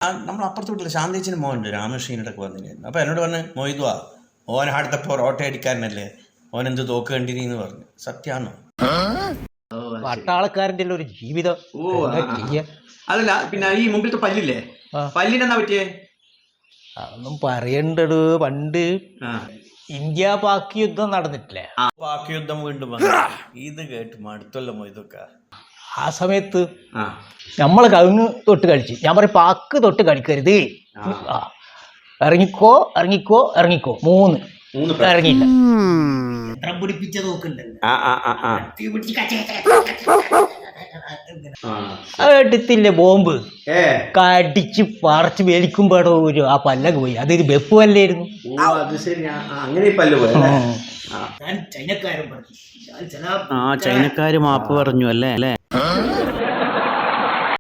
നമ്മൾ അപ്പുറത്ത് വീട്ടിൽ ശാന്തേച്ചിന് മോനുണ്ട് രാമകൃഷ്ണനൊക്കെ വന്നിട്ടുണ്ടായിരുന്നു. അപ്പോൾ എന്നോട് പറഞ്ഞ് മൊയ്തുവാ ഓൻ അടുത്ത പൊറോട്ട അടിക്കാരനല്ലേ, ഓൻ എന്ത് തോക്ക് കണ്ടിരിന്ന് പറഞ്ഞു. സത്യമാണോ? പട്ടാളക്കാരൻ്റെ ഒരു ജീവിതം. അതല്ല, പിന്നെ ഈ മുമ്പിലത്തെ പല്ലില്ലേ, പല്ലിനെന്താ പറ്റിയേ? അതൊന്നും പറയണ്ടത്. പണ്ട് ഇന്ത്യ പാക് യുദ്ധം നടന്നിട്ടില്ലേ? പാക് യുദ്ധം വീണ്ടും വന്നു. ഇത് കേട്ട് മടുത്തല്ലോ മൊയ്തൊക്കെ. ആ സമയത്ത് നമ്മൾ കവുങ്ങ് തൊട്ട് കഴിച്ച്. ഞാൻ പറയും പാക്ക് തൊട്ട് കഴിക്കരുത്. ഇറങ്ങിക്കോ ഇറങ്ങിക്കോ ഇറങ്ങിക്കോ. മൂന്ന് ഇറങ്ങിയില്ല. പിടിപ്പിച്ച നോക്കുന്നുണ്ടല്ലോ, എടുത്തില്ലേ ബോംബ്, കടിച്ച് പറിച്ച് മേലിക്കുമ്പോഴോ ഒരു ആ പല്ലൊക്കെ പോയി. അതൊരു വെപ്പ് പല്ലായിരുന്നു. ചൈനക്കാര് മാപ്പ് പറഞ്ഞു അല്ലേ?